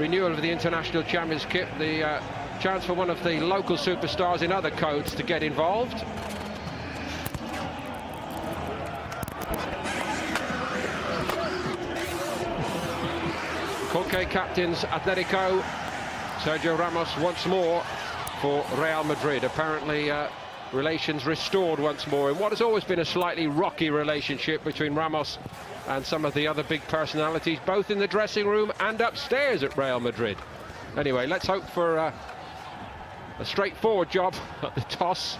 Renewal of the International Championship, the chance for one of the local superstars in other codes to get involved. Koke captains Atletico, Sergio Ramos once more for Real Madrid. Apparently relations restored once more in what has always been a slightly rocky relationship between Ramos and some of the other big personalities, both in the dressing room and upstairs at Real Madrid. Anyway, let's hope for a straightforward job at the toss.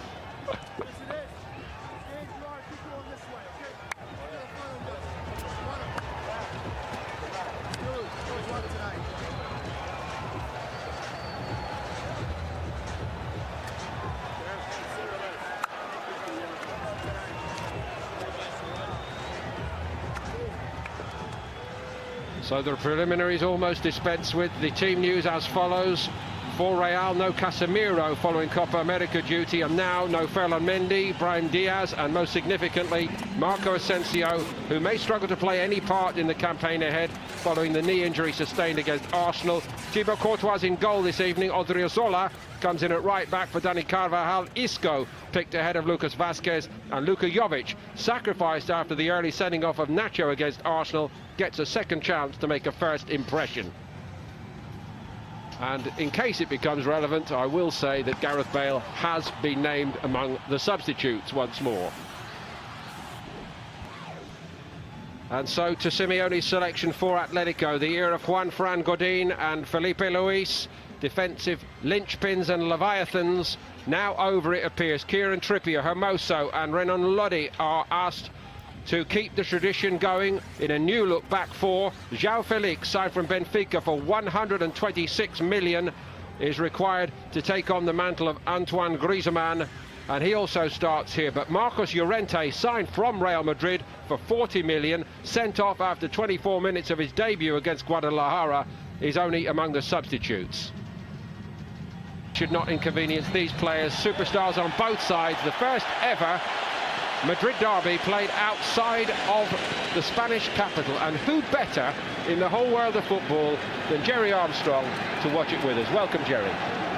So the preliminaries almost dispensed with. The team news as follows. For Real, no Casemiro following Copa America duty, and now no Ferland Mendy, Brahim Diaz, and most significantly Marco Asensio, who may struggle to play any part in the campaign ahead following the knee injury sustained against Arsenal. Thibaut Courtois in goal this evening. Odriozola comes in at right back for Dani Carvajal. Isco picked ahead of Lucas Vazquez, and Luka Jovic, sacrificed after the early sending off of Nacho against Arsenal, gets a second chance to make a first impression. And in case it becomes relevant, I will say that Gareth Bale has been named among the substitutes once more. And so to Simeone's selection for Atletico, the era of Juan Fran Godin and Felipe Luis, defensive linchpins and leviathans, now over, it appears. Kieran Trippier, Hermoso and Renan Lodi are asked to keep the tradition going in a new look back four. João Felix, signed from Benfica for 126 million, is required to take on the mantle of Antoine Griezmann, and he also starts here. But Marcos Llorente, signed from Real Madrid for 40 million, sent off after 24 minutes of his debut against Guadalajara, is only among the substitutes. Should not inconvenience these players. Superstars on both sides. The first ever Madrid derby played outside of the Spanish capital, and who better in the whole world of football than Jerry Armstrong to watch it with us. Welcome, Jerry.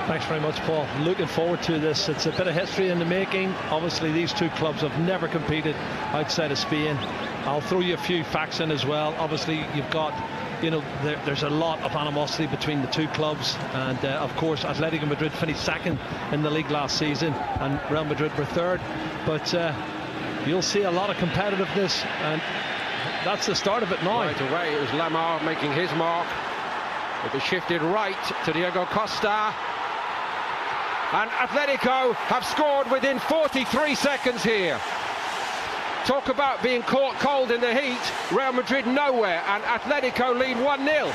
Thanks very much, Paul. Looking forward to this. It's a bit of history in the making. Obviously these two clubs have never competed outside of Spain. I'll throw you a few facts in as well. Obviously you've got, you know, there's a lot of animosity between the two clubs, and of course Atletico Madrid finished second in the league last season and Real Madrid were third, but you'll see a lot of competitiveness, and that's the start of it now. Right away, it was Lamar making his mark. It was shifted right to Diego Costa. And Atletico have scored within 43 seconds here. Talk about being caught cold in the heat. Real Madrid nowhere, and Atletico lead 1-0.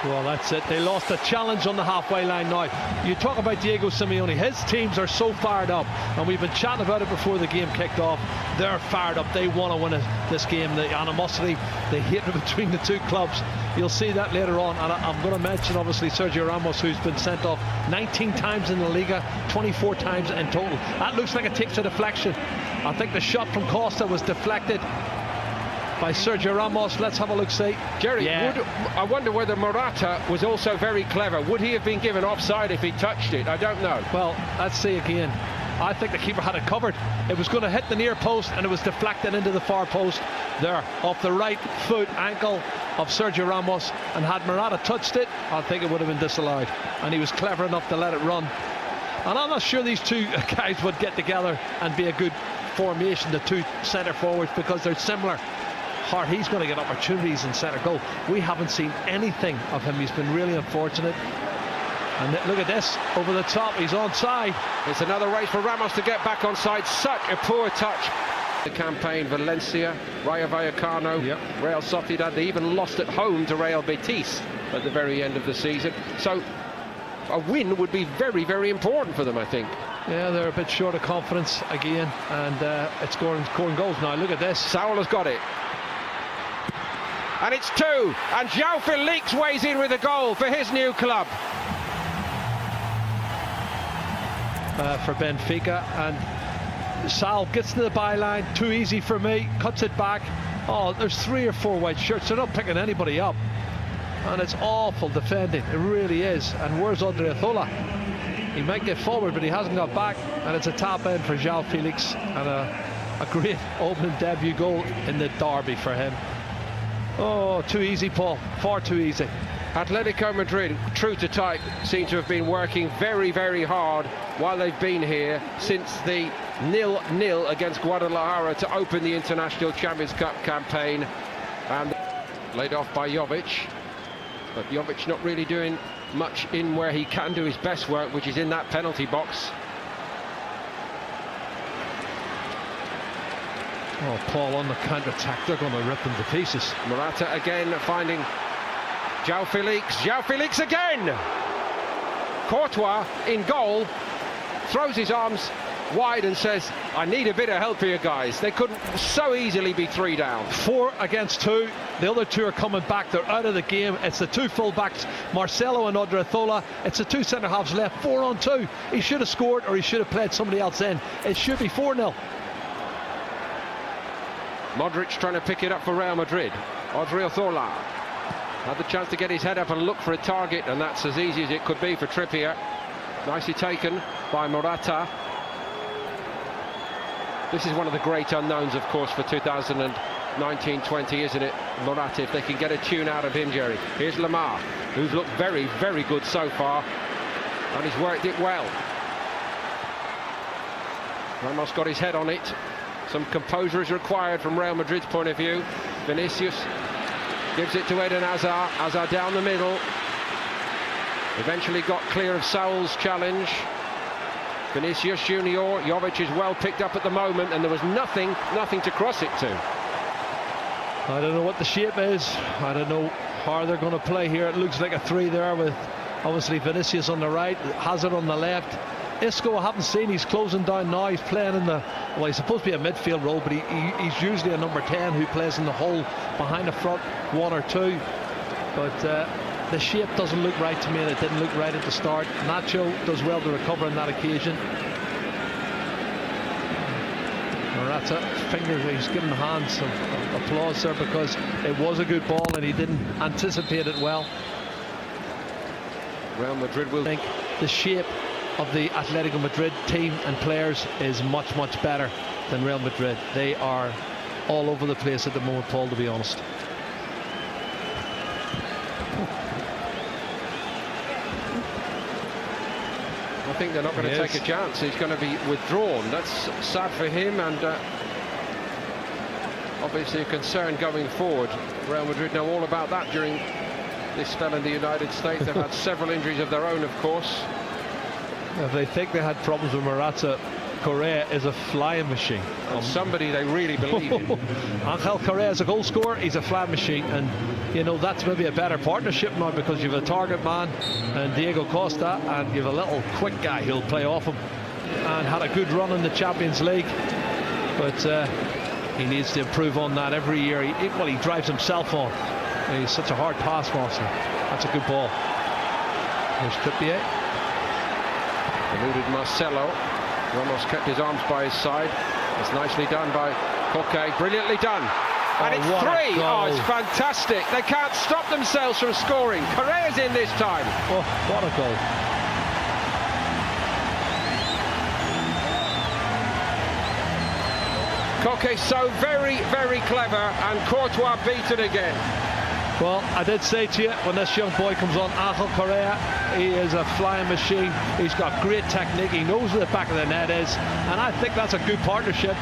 Well, that's it. They lost a challenge on the halfway line now. You talk about Diego Simeone. His teams are so fired up, and we've been chatting about it before the game kicked off. They're fired up. They want to win this game. The animosity, the hatred between the two clubs. You'll see that later on. And I'm going to mention, obviously, Sergio Ramos, who's been sent off 19 times in the Liga, 24 times in total. That looks like it takes a deflection. I think the shot from Costa was deflected by Sergio Ramos. Let's have a look, see. Jerry, I wonder whether Morata was also very clever. Would he have been given offside if he touched it? I don't know. Well, let's see again. I think the keeper had it covered. It was going to hit the near post, and it was deflected into the far post there, off the right foot ankle of Sergio Ramos. And had Morata touched it, I think it would have been disallowed. And he was clever enough to let it run. And I'm not sure these two guys would get together and be a good formation, the two centre forwards, because they're similar. Hart, he's going to get opportunities in centre goal. We haven't seen anything of him. He's been really unfortunate. And look at this, over the top, he's onside. It's another race for Ramos to get back onside. Such a poor touch. The campaign, Valencia, Rayo Vallecano, Real Sociedad, they even lost at home to Real Betis at the very end of the season. So a win would be very, very important for them, I think. Yeah, they're a bit short of confidence again, and it's scoring goals now. Look at this. Saul has got it. And it's two, and João Felix weighs in with a goal for his new club. For Benfica, and Sal gets to the byline, too easy for me, cuts it back. Oh, there's 3 or 4 white shirts, they're not picking anybody up. and it's awful defending, it really is. And where's Odriozola? He might get forward, but he hasn't got back, and it's a tap in for João Felix, and a great opening debut goal in the derby for him. Oh, too easy, Paul, far too easy. Atletico Madrid, true to type, seem to have been working very, very hard while they've been here since the 0-0 against Guadalajara to open the International Champions Cup campaign. And laid off by Jovic, but Jovic not really doing much in where he can do his best work, which is in that penalty box. Oh, Paul, on the counter-attack, they're going to rip them to pieces. Morata again finding João Felix again! Courtois in goal, throws his arms wide and says, I need a bit of help here, guys. They couldn't so easily be 3 down. 4 against 2. The other 2 are coming back. They're out of the game. It's the 2 full-backs, Marcelo and Odriozola. It's the 2 centre-halves left, 4 on 2. He should have scored, or he should have played somebody else in. It should be 4-0. Modric trying to pick it up for Real Madrid. Odriozola had the chance to get his head up and look for a target, and that's as easy as it could be for Trippier. Nicely taken by Morata. This is one of the great unknowns, of course, for 2019-20, isn't it? Morata, if they can get a tune out of him, Jerry. Here's Lamar, who's looked very, very good so far, and he's worked it well. Ramos got his head on it. Some composure is required from Real Madrid's point of view. Vinicius gives it to Eden Hazard. Hazard down the middle. Eventually got clear of Saul's challenge. Vinicius Junior, Jovic is well picked up at the moment, and there was nothing to cross it to. I don't know what the shape is. I don't know how they're going to play here. It looks like a 3 there with obviously Vinicius on the right, Hazard on the left. Isco, I haven't seen, he's closing down now. He's playing in the, well, he's supposed to be a midfield role, but he's usually a number 10 who plays in the hole behind the front 1 or 2. But the shape doesn't look right to me, and it didn't look right at the start. Nacho does well to recover on that occasion. Morata, fingers, he's giving the hands some applause there, because it was a good ball and he didn't anticipate it well. Real Madrid will think the shape of the Atletico Madrid team and players is much better than Real Madrid. They are all over the place at the moment, Paul, to be honest. I think they're not going to take a chance. He's going to be withdrawn. That's sad for him, and obviously a concern going forward. Real Madrid know all about that during this spell in the United States. They've had several injuries of their own, of course. If they think they had problems with Morata, Correa is a flying machine. And somebody they really believe in. Angel Correa is a goal scorer, he's a flying machine, and you know that's maybe a better partnership now, because you've a target man and Diego Costa, and you've a little quick guy who'll play off him, and had a good run in the Champions League, but he needs to improve on that every year. He drives himself on. He's such a hard pass master. That's a good ball. Here's Trippier. Eluded Marcelo. Ramos kept his arms by his side. It's nicely done by Koke. Brilliantly done. And it's 3. Oh, it's fantastic. They can't stop themselves from scoring. Correa's in this time. Oh, what a goal. Koke so very, very clever, and Courtois beaten again. Well, I did say to you, when this young boy comes on, Angel Correa, he is a flying machine. He's got great technique. He knows where the back of the net is, and I think that's a good partnership.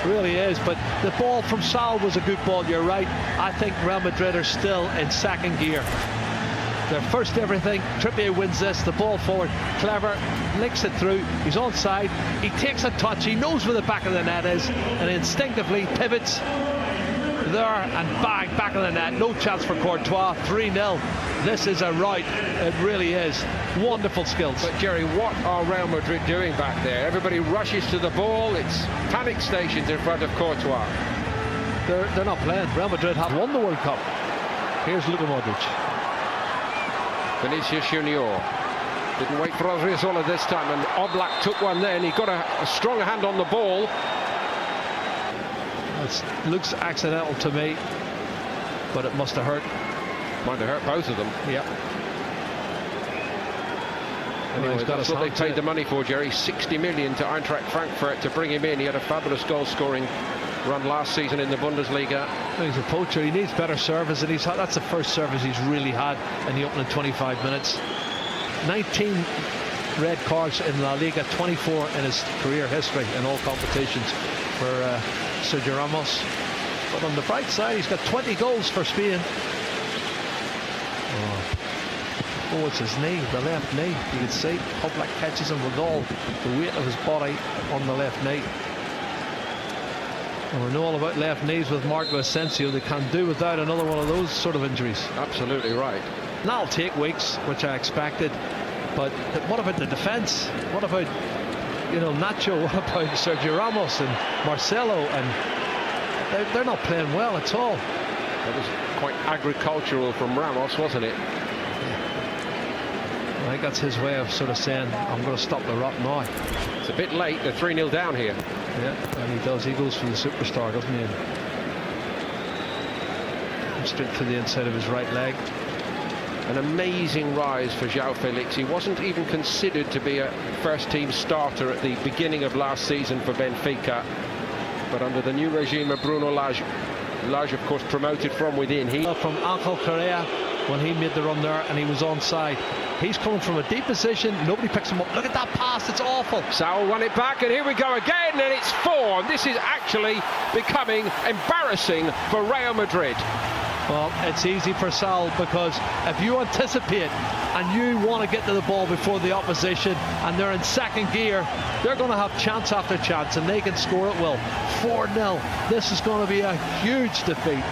Really is. But the ball from Saul was a good ball. You're right. I think Real Madrid are still in second gear. They're first everything. Trippier wins this. The ball forward, clever, links it through. He's onside. He takes a touch. He knows where the back of the net is, and instinctively pivots there and bang, back of the net. No chance for Courtois. 3-0. This is a rout. It really is. Wonderful skills. But Jerry, what are Real Madrid doing back there? Everybody rushes to the ball. It's panic stations in front of Courtois. They're not playing. Real Madrid have won the World Cup. Here's Luka Modric. Vinicius Junior didn't wait for Odriozola this time, and Oblak took one then. He got a strong hand on the ball. It looks accidental to me, but it must have hurt. Might have hurt both of them. Yep. Anyway, that's what they paid the money for, Jerry. 60 million to Eintracht Frankfurt to bring him in. He had a fabulous goal-scoring run last season in the Bundesliga. He's a poacher. He needs better service, and that's the first service he's really had in the opening 25 minutes. 19 red cards in La Liga, 24 in his career history in all competitions for Sergio Ramos. But on the bright side, he's got 20 goals for Spain. Oh, it's his knee, the left knee. You can see Oblak catches him with all the weight of his body on the left knee. And we know all about left knees with Marco Asensio. They can't do without another one of those sort of injuries. Absolutely right. And that'll take weeks, which I expected. But what about the defence? What about, you know, Nacho? What about Sergio Ramos and Marcelo? And they're not playing well at all. That was quite agricultural from Ramos, wasn't it? I think that's his way of sort of saying, I'm going to stop the rot now. It's a bit late. They're 3-0 down here. Yeah, and he does. He goes for the superstar, doesn't he? And straight to the inside of his right leg. An amazing rise for João Felix. He wasn't even considered to be a first-team starter at the beginning of last season for Benfica. But under the new regime of Bruno Lage, of course, promoted from within. From Angel Correa, when he made the run there and he was onside. He's coming from a deep position. Nobody picks him up. Look at that pass. It's awful. Saul won it back, and here we go again, and it's 4. And this is actually becoming embarrassing for Real Madrid. Well, it's easy for Saul, because if you anticipate and you want to get to the ball before the opposition and they're in second gear, they're going to have chance after chance, and they can score at will. 4-0. This is going to be a huge defeat.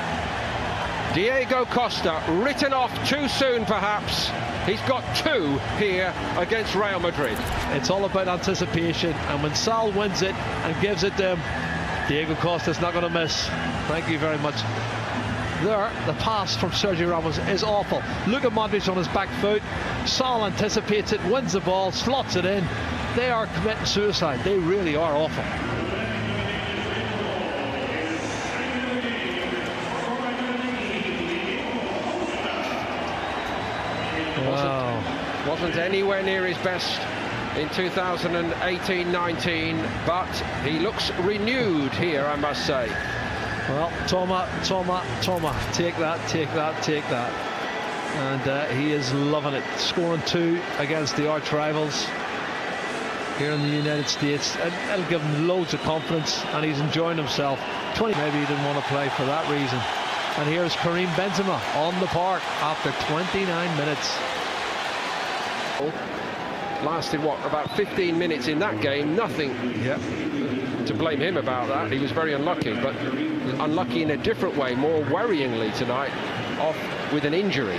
Diego Costa, written off too soon perhaps. He's got 2 here against Real Madrid. It's all about anticipation, and when Saul wins it and gives it to him, Diego Costa's not going to miss. Thank you very much. There, the pass from Sergio Ramos is awful. Look at Modric on his back foot. Saul anticipates it, wins the ball, slots it in. They are committing suicide. They really are awful. Wasn't anywhere near his best in 2018-19, but he looks renewed here, I must say. Well, Toma, take that, take that, take that. And he is loving it, scoring 2 against the arch rivals here in the United States. It'll give him loads of confidence, and he's enjoying himself. Maybe he didn't want to play for that reason. And here's Karim Benzema on the park after 29 minutes. Lasted what, about 15 minutes in that game. Nothing to blame him about that. He was very unlucky, but unlucky in a different way, more worryingly tonight, off with an injury.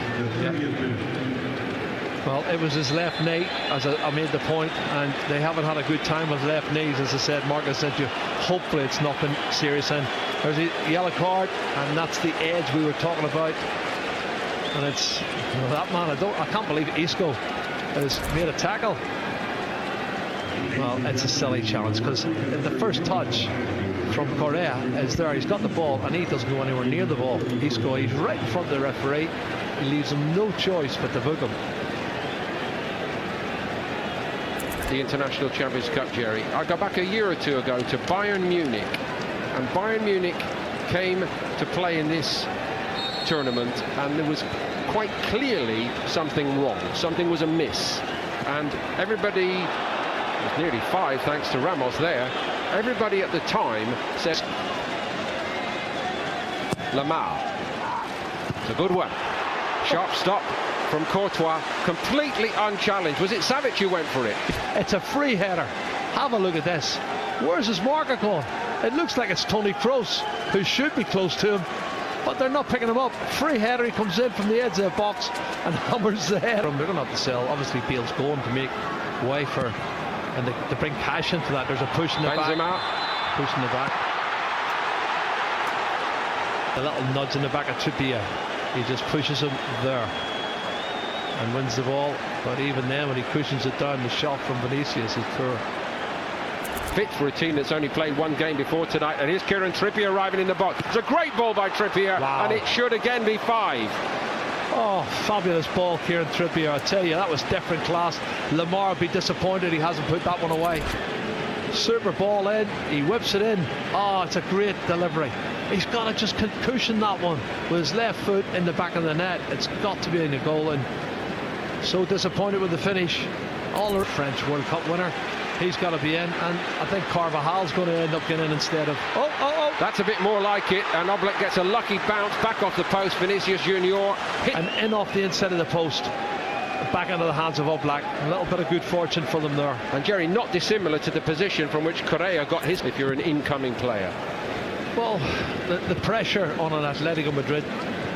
Well, it was his left knee, as I made the point, and they haven't had a good time with left knees, as I said. Marcus said to you, hopefully it's nothing serious. And there's a yellow card, and that's the edge we were talking about. And it's, well, that man, I can't believe Isco has made a tackle. Well, it's a silly challenge, because the first touch from Correa is there. He's got the ball, and he doesn't go anywhere near the ball. He's right in front of the referee. He leaves him no choice but to book him. The International Champions Cup, Jerry. I go back a year or 2 ago to Bayern Munich, and Bayern Munich came to play in this tournament, and there was quite clearly something wrong. Something was amiss, and everybody, it was nearly 5 thanks to Ramos there, everybody at the time said Lamar. It's a good one. Sharp stop from Courtois, completely unchallenged. Was it Savic who went for it? It's a free header. Have a look at this. Where's his marker going? It looks like it's Toni Kroos, who should be close to him, but they're not picking him up. Free header, he comes in from the edge of the box and hammers the head. They're going to have to sell. Obviously, Bale's going to make way for, and to bring cash into that. There's a push in the back. Push in the back. A little nudge in the back of Trippier. He just pushes him there and wins the ball. But even then, when he cushions it down, the shot from Vinicius is poor. Fit for a team that's only played 1 game before tonight. And here's Kieran Trippier arriving in the box. It's a great ball by Trippier, and it should again be 5. Oh, fabulous ball, Kieran Trippier. I tell you, that was different class. Lamar would be disappointed he hasn't put that one away. Super ball in, he whips it in. Oh, it's a great delivery. He's got to just cushion that one with his left foot in the back of the net. It's got to be in the goal, and so disappointed with the finish. All the French World Cup winner, he's got to be in, and I think Carvajal's going to end up getting in instead of... That's a bit more like it, and Oblak gets a lucky bounce back off the post. Vinicius Junior hit and in off the inside of the post, back into the hands of Oblak. A little bit of good fortune for them there. And Jerry, not dissimilar to the position from which Correa got his, if you're an incoming player. Well, the pressure on an Atletico Madrid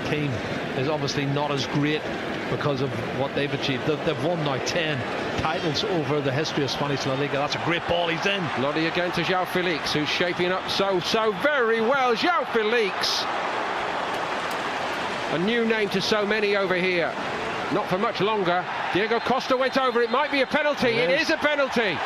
team is obviously not as great because of what they've achieved. They've won now 10 titles over the history of Spanish La Liga. That's a great ball, he's in. Lodi again to João Felix, who's shaping up so very well. João Felix, a new name to so many over here. Not for much longer. Diego Costa went over. It might be a penalty. It is a penalty.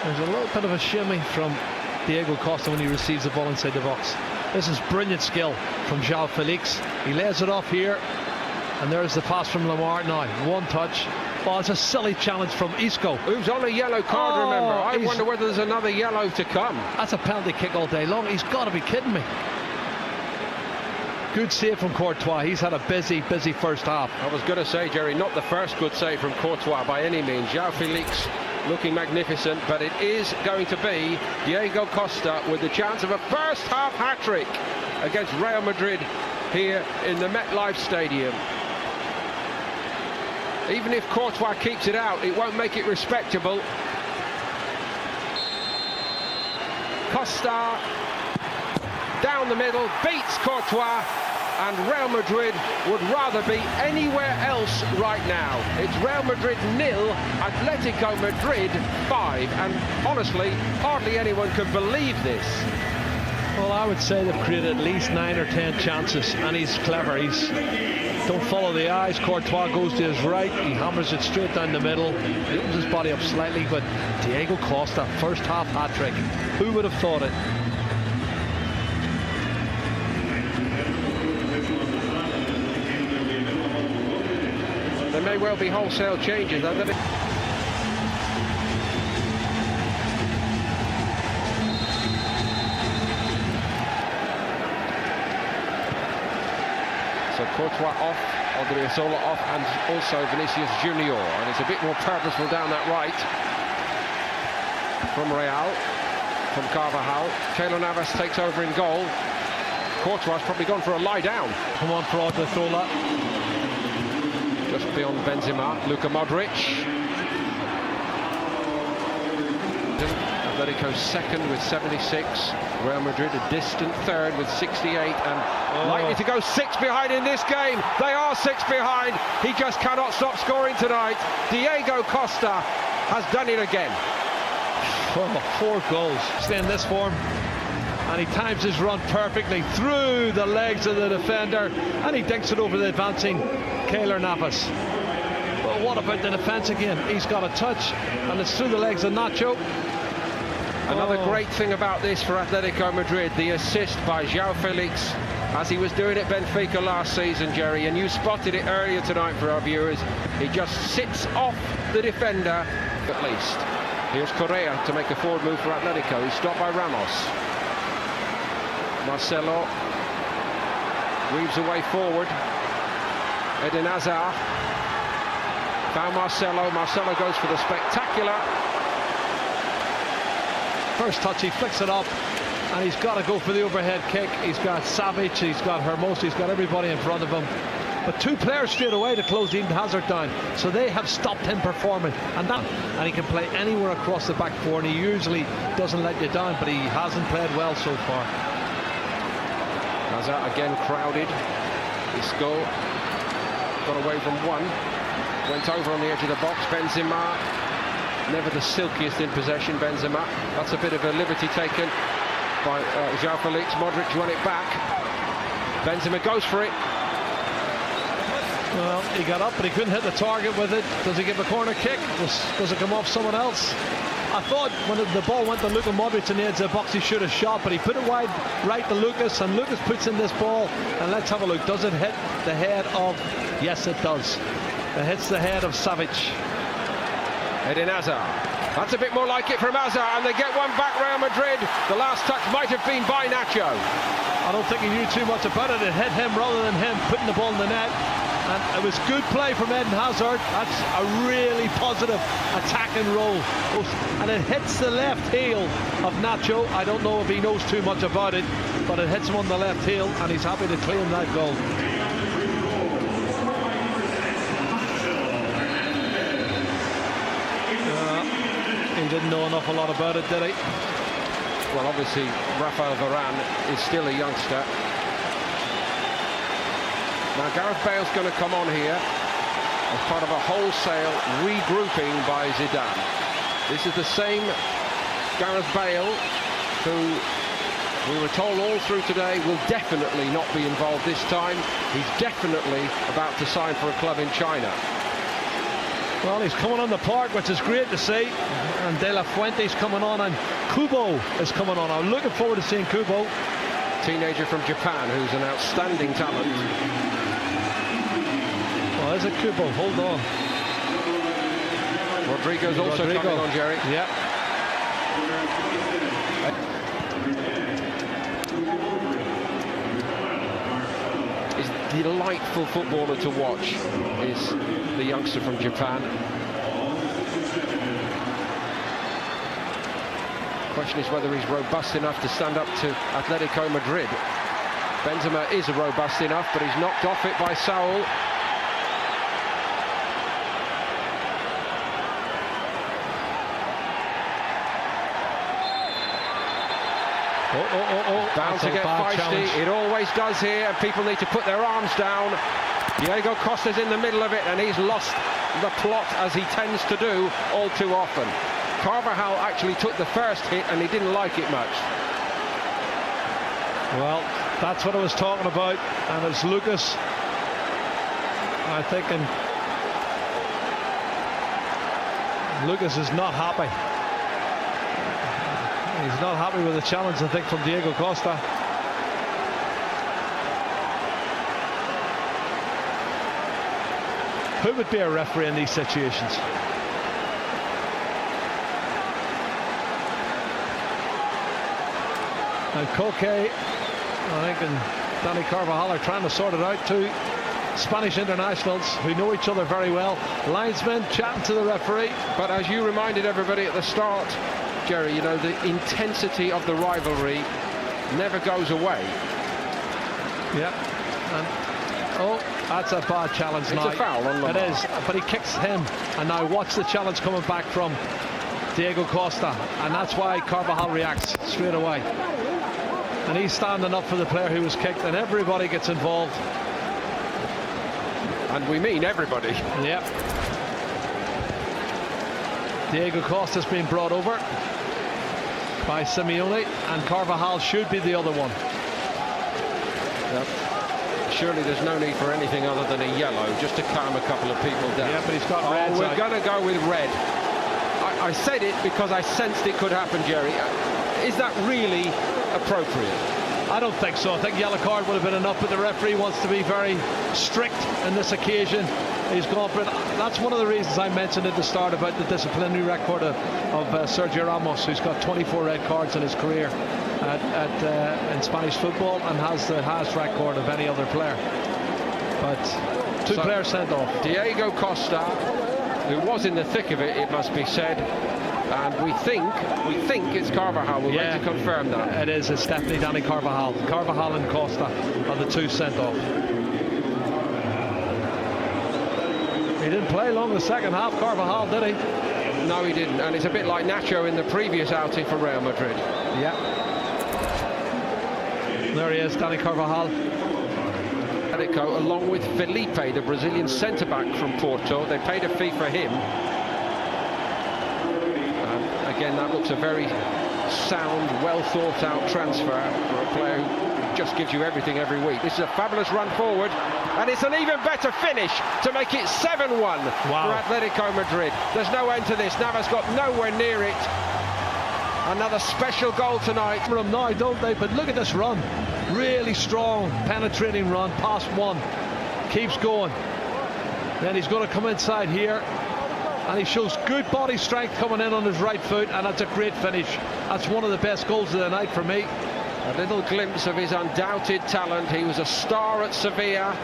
There's a little bit of a shimmy from Diego Costa when he receives the ball inside the box. This is brilliant skill from João Felix. He lays it off here, and there's the pass from Lamar. Now, one touch. Oh, it's a silly challenge from Isco, who's on a yellow card, remember. I wonder whether there's another yellow to come. That's a penalty kick all day long. He's got to be kidding me. Good save from Courtois. He's had a busy first half. I was going to say, Jerry, not the first good save from Courtois by any means. João Felix looking magnificent, but it is going to be Diego Costa with the chance of a first half hat-trick against Real Madrid here in the MetLife Stadium. Even if Courtois keeps it out, it won't make it respectable. Costa down the middle, beats Courtois, and Real Madrid would rather be anywhere else right now. It's Real Madrid 0, Atletico Madrid 5, and honestly, hardly anyone can believe this. Well, I would say they've created at least 9 or 10 chances, and he's clever. He's don't follow the eyes. Courtois goes to his right, he hammers it straight down the middle, he opens his body up slightly, but Diego Costa, first half hat-trick. Who would have thought it? There may well be wholesale changes. So Courtois off, Odriozola off, and also Vinicius Junior, and it's a bit more purposeful down that right from Real, from Carvajal. Keylor Navas takes over in goal. Courtois probably gone for a lie down. Come on, Odriozola. Just beyond Benzema, Luka Modric. Atletico second with 76. Real Madrid a distant third with 68, and likely to go 6 behind in this game. They are 6 behind. He just cannot stop scoring tonight. Diego Costa has done it again. 4 goals. Stay in this form, and he times his run perfectly through the legs of the defender, and he dinks it over the advancing Keylor Navas. But what about the defence again? He's got a touch, and it's through the legs of Nacho. Another great thing about this for Atletico Madrid, the assist by João Felix, as he was doing at Benfica last season, Jerry, and you spotted it earlier tonight for our viewers. He just sits off the defender, at least. Here's Correa to make a forward move for Atletico. He's stopped by Ramos. Marcelo weaves away forward. Eden Hazard found Marcelo. Marcelo goes for the spectacular. First touch, he flicks it up, and he's got to go for the overhead kick. He's got Savic, he's got Hermoso, he's got everybody in front of him. But 2 players straight away to close Eden Hazard down, so they have stopped him performing. And he can play anywhere across the back 4, and he usually doesn't let you down, but he hasn't played well so far. Hazard again crowded. Isco got away from one, went over on the edge of the box. Benzema, never the silkiest in possession. Benzema, that's a bit of a liberty taken by João Felix. Modric won it back. Benzema goes for it. Well, he got up, but he couldn't hit the target with it. Does he give a corner kick? Does it come off someone else? I thought when the ball went to Luka Modric in the edge of the box, he should have shot, but he put it wide right to Lucas, and Lucas puts in this ball. And let's have a look. Does it hit the head of? Yes, it does. It hits the head of Savic. Eden Hazard. That's a bit more like it from Hazard, and they get one back. Real Madrid. The last touch might have been by Nacho. I don't think he knew too much about it. It hit him rather than him putting the ball in the net. And it was good play from Eden Hazard. That's a really positive attacking role. And it hits the left heel of Nacho. I don't know if he knows too much about it, but it hits him on the left heel, and he's happy to claim that goal. He didn't know an awful lot about it, did he? Well, obviously, Rafael Varane is still a youngster. Now, Gareth Bale's going to come on here as part of a wholesale regrouping by Zidane. This is the same Gareth Bale who we were told all through today will definitely not be involved this time. He's definitely about to sign for a club in China. Well, he's coming on the park, which is great to see. And De La Fuente's coming on, and Kubo is coming on. I'm looking forward to seeing Kubo. Teenager from Japan who's an outstanding talent. Well, is it Kubo? Hold on. Rodrigo's also coming on, Jerry. Yeah. He's a delightful footballer to watch, is the youngster from Japan. The question is whether he's robust enough to stand up to Atletico Madrid. Benzema is robust enough, but he's knocked off it by Saul. Bound to get feisty. Challenge. It always does here, and people need to put their arms down. Diego Costa's in the middle of it, and he's lost the plot, as he tends to do all too often. Carvajal actually took the first hit, and he didn't like it much. Well, that's what I was talking about, and it's Lucas, I think, and Lucas is not happy. He's not happy with the challenge, I think, from Diego Costa. Who would be a referee in these situations? And Koke, I think, and Dani Carvajal are trying to sort it out. Two Spanish internationals who know each other very well. Linesmen chatting to the referee. But as you reminded everybody at the start, Jerry, you know, the intensity of the rivalry never goes away. Yep. And, oh, that's a bad challenge now. It's a foul on Lamar. It is, but he kicks him. And now watch the challenge coming back from Diego Costa. And that's why Carvajal reacts straight away. And he's standing up for the player who was kicked, and everybody gets involved. And we mean everybody. Yep. Diego Costa's been brought over by Simeone, and Carvajal should be the other one. Yep. Surely there's no need for anything other than a yellow, just to calm a couple of people down. Yeah, but he's got red. We're going to go with red. I said it because I sensed it could happen, Jerry. Is that really appropriate? I don't think so. I think yellow card would have been enough, but the referee wants to be very strict on this occasion. He's gone for it. That's one of the reasons I mentioned at the start about the disciplinary record of Sergio Ramos, who's got 24 red cards in his career in Spanish football, and has the highest record of any other player. But two players sent off. Diego Costa, who was in the thick of it, it must be said, and we think it's Carvajal. We're going to confirm that. It is. It's definitely Dani Carvajal. Carvajal and Costa are the two sent off. He didn't play long the second half, Carvajal, did he? No, he didn't. And it's a bit like Nacho in the previous outing for Real Madrid. Yeah. There he is, Dani Carvajal. Atletico, along with Felipe, the Brazilian centre-back from Porto. They paid a fee for him. Again, that looks a very sound, well-thought-out transfer for a player who just gives you everything every week. This is a fabulous run forward, and it's an even better finish to make it 7-1 for Atletico Madrid. There's no end to this. Navas got nowhere near it. Another special goal tonight. No, don't they? But look at this run. Really strong, penetrating run, past one. Keeps going. Then he's going to come inside here. And he shows good body strength coming in on his right foot, and that's a great finish. That's one of the best goals of the night for me. A little glimpse of his undoubted talent. He was a star at Sevilla.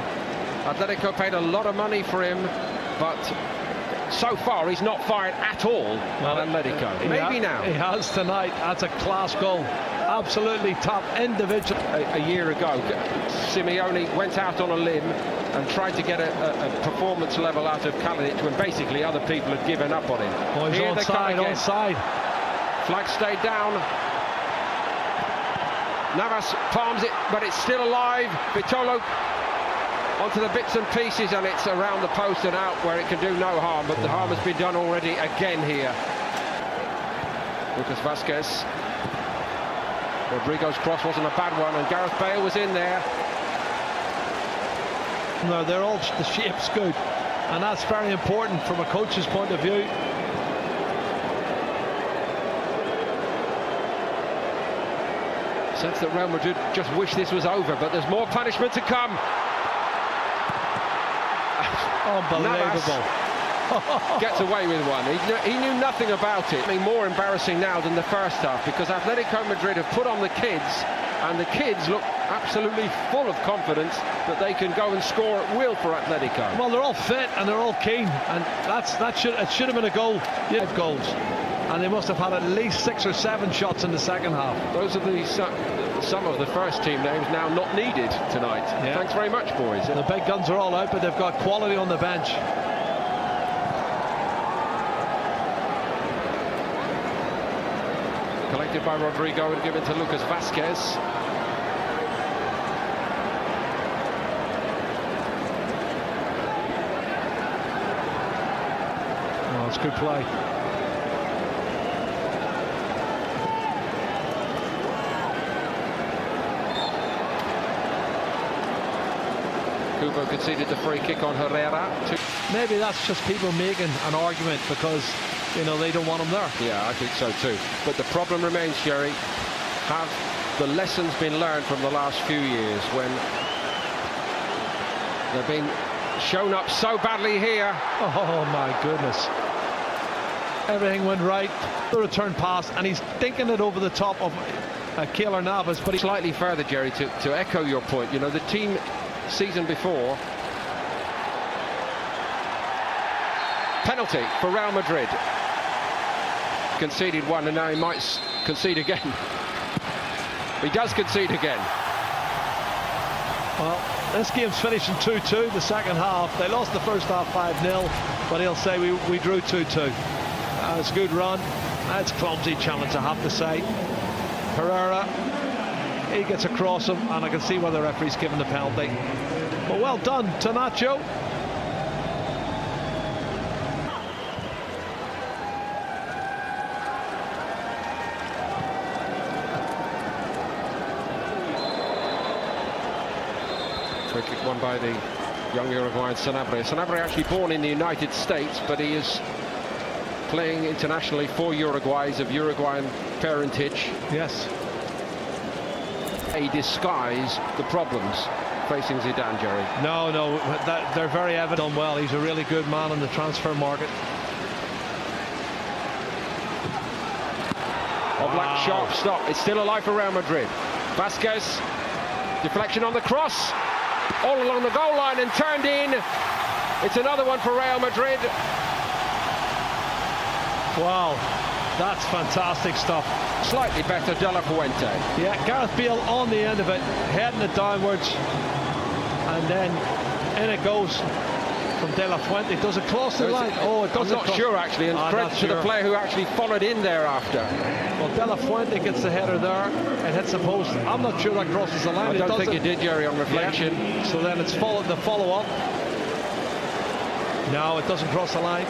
Atletico paid a lot of money for him, but so far he's not fired at all at Atletico. Maybe now. He has tonight. That's a class goal. Absolutely top individual. A year ago, Simeone went out on a limb and tried to get a performance level out of Kalinic when basically other people had given up on him. Oh, he's onside. Flag stayed down. Navas palms it, but it's still alive. Vitolo onto the bits and pieces, and it's around the post and out where it can do no harm, but the harm has been done already again here. Lucas Vazquez. Rodrigo's cross wasn't a bad one, and Gareth Bale was in there. No, they're all, the shape's good, and that's very important from a coach's point of view. Sense that Real Madrid just wish this was over, but there's more punishment to come. Unbelievable. Gets away with one. He knew nothing about it. I mean, more embarrassing now than the first half, because Atletico Madrid have put on the kids, and the kids look absolutely full of confidence that they can go and score at will for Atletico. Well, they're all fit and they're all keen, and it should have been a goal. Yeah, goals, and they must have had at least 6 or 7 shots in the second half. Those are some of the first team names now not needed tonight. Yeah. Thanks very much, boys. The big guns are all out, but they've got quality on the bench. Collected by Rodrigo and given to Lucas Vazquez. Oh, it's good play. Kubo conceded the free kick on Herrera. Maybe that's just people making an argument because, you know, they don't want him there. Yeah, I think so too. But the problem remains, Jerry. Have the lessons been learned from the last few years when they've been shown up so badly here? Oh my goodness. Everything went right. The return pass, and he's thinking it over the top of Keylor Navas. But slightly further, Jerry, to echo your point. You know, the team season before, penalty for Real Madrid. Conceded one, and now he might concede again. He does concede again. Well, this game's finishing 2-2 the second half. They lost the first half 5-0, but he'll say we drew 2-2. It's a good run. That's clumsy challenge, I have to say. Herrera, he gets across him, and I can see why the referee's given the penalty. But well done to Nacho. Free kick won by the young Uruguayan Sanabria. Sanabria actually born in the United States, but he is playing internationally for Uruguay, of Uruguayan parentage. Yes. They disguise the problems facing Zidane, Jerry. No, they're very evident. Done well. He's a really good man in the transfer market. Oblak, sharp stop. It's still alive for Real Madrid. Vazquez, deflection on the cross, all along the goal line and turned in. It's another one for Real Madrid. Wow, that's fantastic stuff. Slightly better De La Fuente. Yeah, Gareth Bale on the end of it, heading it downwards, and then in it goes from De La Fuente. Does it cross the line? Oh, it doesn't. I'm not sure actually, and credit to the player who actually followed in thereafter. Well, De La Fuente gets the header there and hits the post. I'm not sure that crosses the line. I don't think it did, Jerry, on reflection. Yeah. So then it's the follow-up. No, it doesn't cross the line.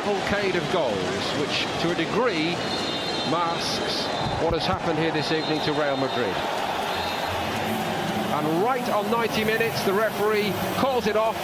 Cavalcade of goals, which to a degree masks what has happened here this evening to Real Madrid. And right on 90 minutes, the referee calls it off.